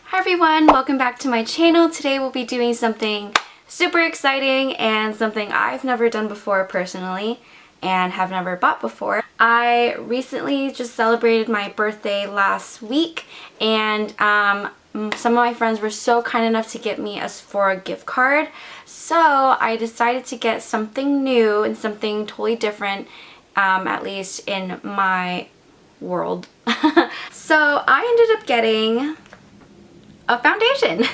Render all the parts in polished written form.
Hi everyone, welcome back to my channel. Today we'll be doing something super exciting and something I've never done before personally and have never bought before. I recently just celebrated my birthday last week and some of my friends were so kind enough to get me a Sephora gift card. So I decided to get something new and something totally different, at least in my world. So I ended up getting a foundation.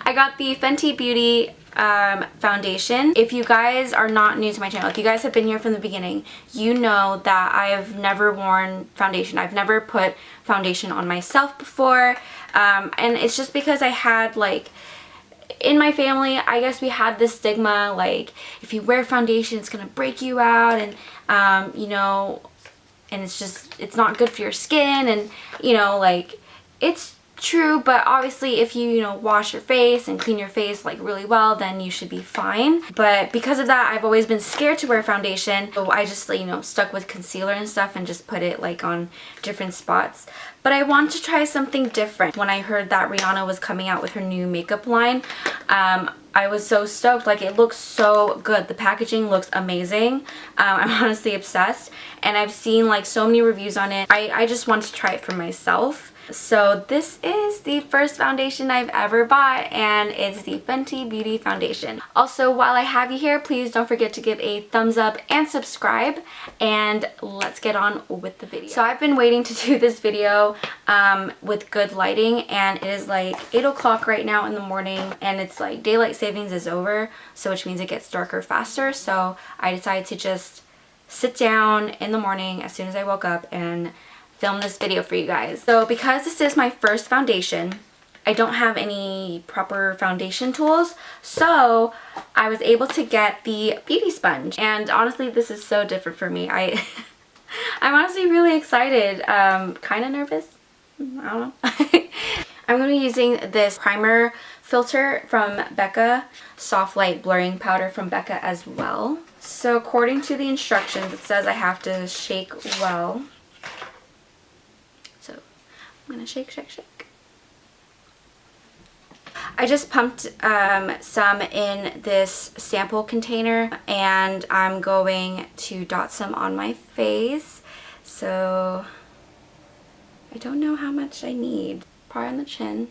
I got the Fenty Beauty foundation. If you guys are not new to my channel, if you guys have been here from the beginning, you know that I have never worn foundation. I've never put foundation on myself before, and it's just because I had, like, in my family, I guess we had this stigma, like, if you wear foundation it's gonna break you out, and you know, and it's not good for your skin, and you know, like, it's true, but obviously if you wash your face and clean your face like really well, then you should be fine. But because of that, I've always been scared to wear foundation, so I just stuck with concealer and stuff and just put it like on different spots. But I want to try something different. When I heard that Rihanna was coming out with her new makeup line, I was so stoked. Like, it looks so good. The packaging looks amazing. I'm honestly obsessed, and I've seen like so many reviews on it. I just want to try it for myself. So this is the first foundation I've ever bought, and it's the Fenty Beauty foundation. Also, while I have you here, please don't forget to give a thumbs up and subscribe, and let's get on with the video. So I've been waiting to do this video with good lighting, and it is like 8 o'clock right now in the morning, and it's like daylight savings is over, so which means it gets darker faster. So I decided to just sit down in the morning as soon as I woke up and film this video for you guys. So because this is my first foundation, I don't have any proper foundation tools, so I was able to get the beauty sponge, and honestly this is so different for me. I'm honestly really excited, kind of nervous, I don't know. I'm going to be using this primer filter from Becca, soft light blurring powder from Becca as well. So according to the instructions, it says I have to shake well. I'm gonna shake, shake, shake. I just pumped some in this sample container, and I'm going to dot some on my face. So I don't know how much I need. Probably on the chin.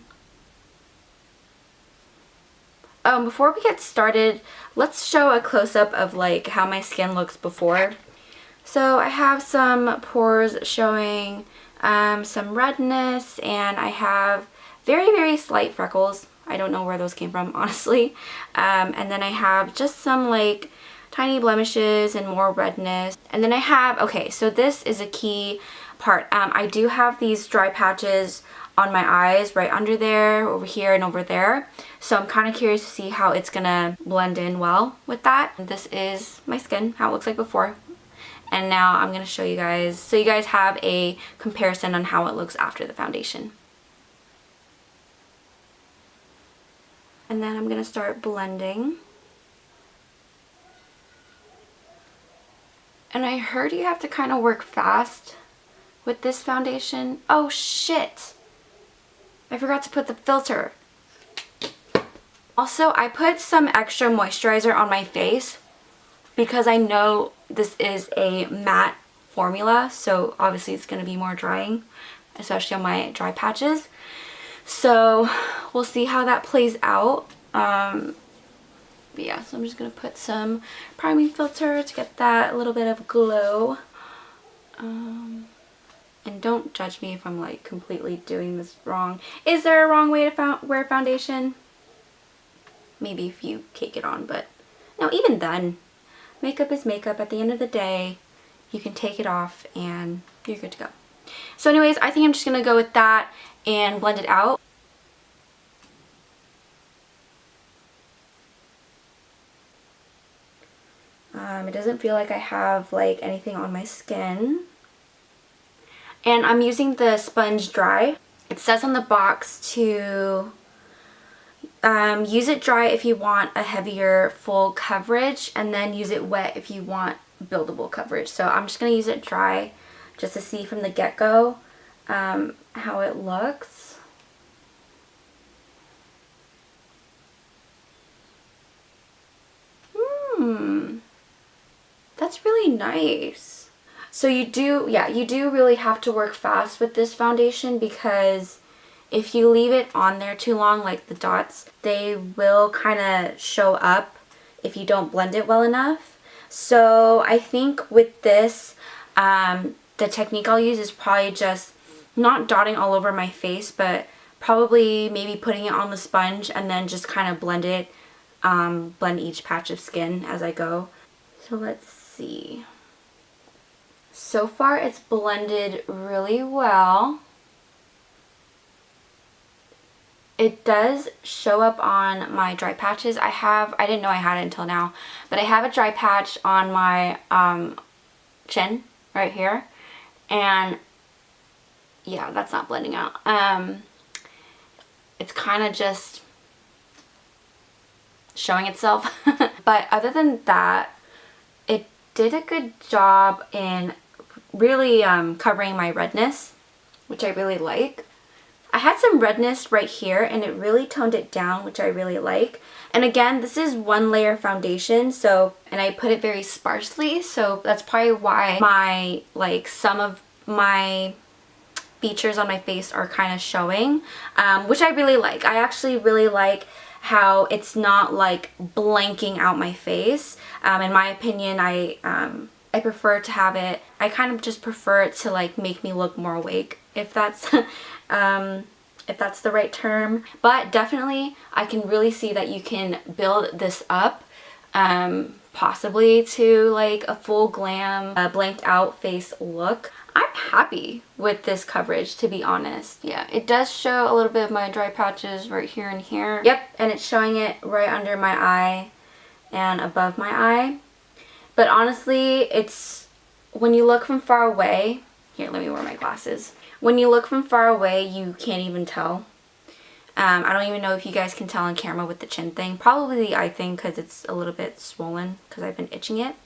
Before we get started, let's show a close-up of like how my skin looks before. So I have some pores showing, some redness, and I have very slight freckles. I don't know where those came from, honestly. And then I have just some like tiny blemishes and more redness. And then I have, okay, so this is a key part. I do have these dry patches on my eyes, right under there, over here, and over there. So I'm kind of curious to see how it's gonna blend in well with that. This is my skin, how it looks like before. And now I'm going to show you guys, so you guys have a comparison on how it looks after the foundation. And then I'm going to start blending. And I heard you have to kind of work fast with this foundation. Oh shit! I forgot to put the filter. Also, I put some extra moisturizer on my face because I know this is a matte formula, so obviously it's going to be more drying, especially on my dry patches. So we'll see how that plays out. But yeah, so I'm just going to put some priming filter to get that little bit of glow. And don't judge me if I'm like completely doing this wrong. Is there a wrong way to wear foundation? Maybe if you cake it on, but no, even then. Makeup is makeup. At the end of the day, you can take it off and you're good to go. So anyways, I think I'm just going to go with that and blend it out. It doesn't feel like I have like anything on my skin. And I'm using the sponge dry. It says on the box to use it dry if you want a heavier full coverage, and then use it wet if you want buildable coverage. So I'm just going to use it dry just to see from the get-go how it looks. That's really nice. So you do really have to work fast with this foundation, because if you leave it on there too long, like the dots, they will kind of show up if you don't blend it well enough. So I think with this, the technique I'll use is probably just not dotting all over my face, but probably maybe putting it on the sponge and then just kind of blend it, blend each patch of skin as I go. So let's see. So far it's blended really well. It does show up on my dry patches. I didn't know I had it until now, but I have a dry patch on my chin right here, and yeah, that's not blending out. It's kind of just showing itself. But other than that, it did a good job in really covering my redness, which I really like. I had some redness right here and it really toned it down, which I really like. And again, this is one layer foundation, so, and I put it very sparsely, so that's probably why my, like, some of my features on my face are kind of showing, which I really like. I actually really like how it's not like blanking out my face. In my opinion, I prefer to have it, I kind of just prefer it to like make me look more awake, if that's if that's the right term. But definitely I can really see that you can build this up, possibly to like a full glam, blanked out face look. I'm happy with this coverage, to be honest. Yeah, it does show a little bit of my dry patches right here and here. Yep, and it's showing it right under my eye and above my eye. But honestly, it's, when you look from far away, here, let me wear my glasses. When you look from far away, you can't even tell. I don't even know if you guys can tell on camera with the chin thing. Probably the eye thing, because it's a little bit swollen because I've been itching it.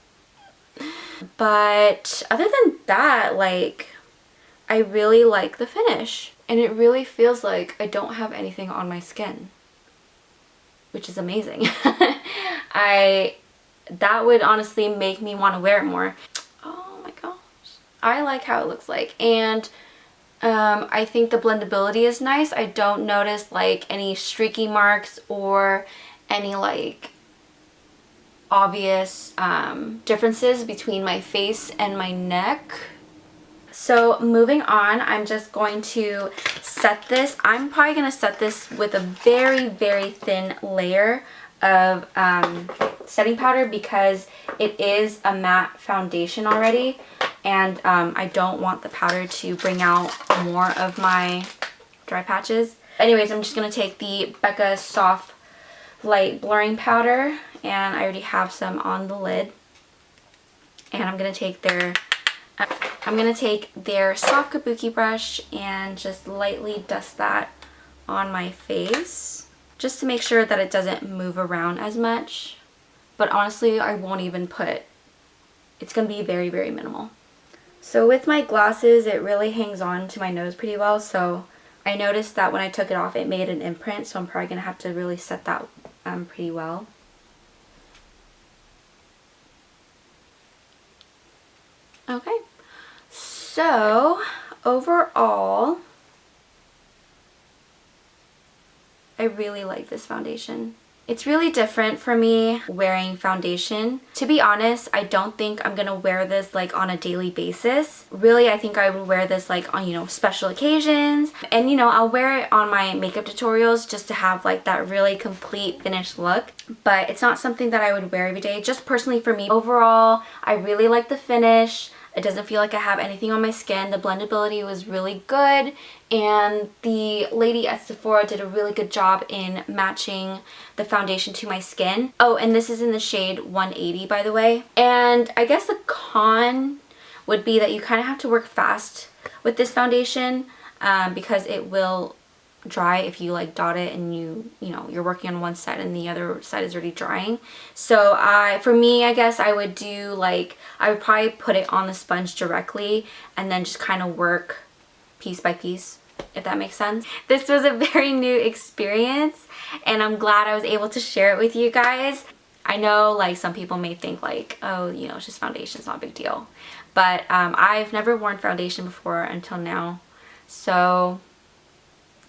But other than that, like, I really like the finish. And it really feels like I don't have anything on my skin, which is amazing. That would honestly make me want to wear it more. Oh my gosh. I like how it looks like. And I think the blendability is nice. I don't notice like any streaky marks or any like obvious differences between my face and my neck. So moving on, I'm just going to set this. I'm probably going to set this with a very, very thin layer of setting powder, because it is a matte foundation already, and I don't want the powder to bring out more of my dry patches. Anyways, I'm just going to take the Becca Soft Light Blurring Powder, and I already have some on the lid, and I'm going to take their soft kabuki brush and just lightly dust that on my face, just to make sure that it doesn't move around as much. But honestly, I won't even put, it's going to be very, very minimal. So with my glasses, it really hangs on to my nose pretty well, so I noticed that when I took it off, it made an imprint, so I'm probably going to have to really set that pretty well. Okay, so overall, I really like this foundation. It's really different for me wearing foundation. To be honest, I don't think I'm gonna wear this like on a daily basis. Really, I think I would wear this like on, you know, special occasions. And you know, I'll wear it on my makeup tutorials just to have like that really complete finished look. But it's not something that I would wear every day, just personally for me. Overall, I really like the finish. It doesn't feel like I have anything on my skin. The blendability was really good, and the lady at Sephora did a really good job in matching the foundation to my skin. Oh, and this is in the shade 180, by the way. And I guess the con would be that you kind of have to work fast with this foundation, because it will dry if you like dot it and you know, you're working on one side and the other side is already drying. So for me, I guess I would do like, I would probably put it on the sponge directly and then just kind of work piece by piece, if that makes sense. This was a very new experience and I'm glad I was able to share it with you guys. I know like some people may think like, oh, you know, it's just foundation, it's not a big deal. But I've never worn foundation before until now. So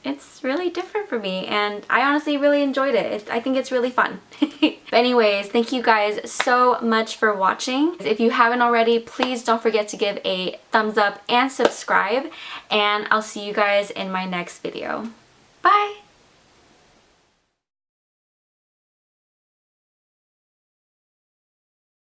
it's really different for me, and I honestly really enjoyed it. I think it's really fun. But anyways, thank you guys so much for watching. If you haven't already, please don't forget to give a thumbs up and subscribe, and I'll see you guys in my next video. Bye!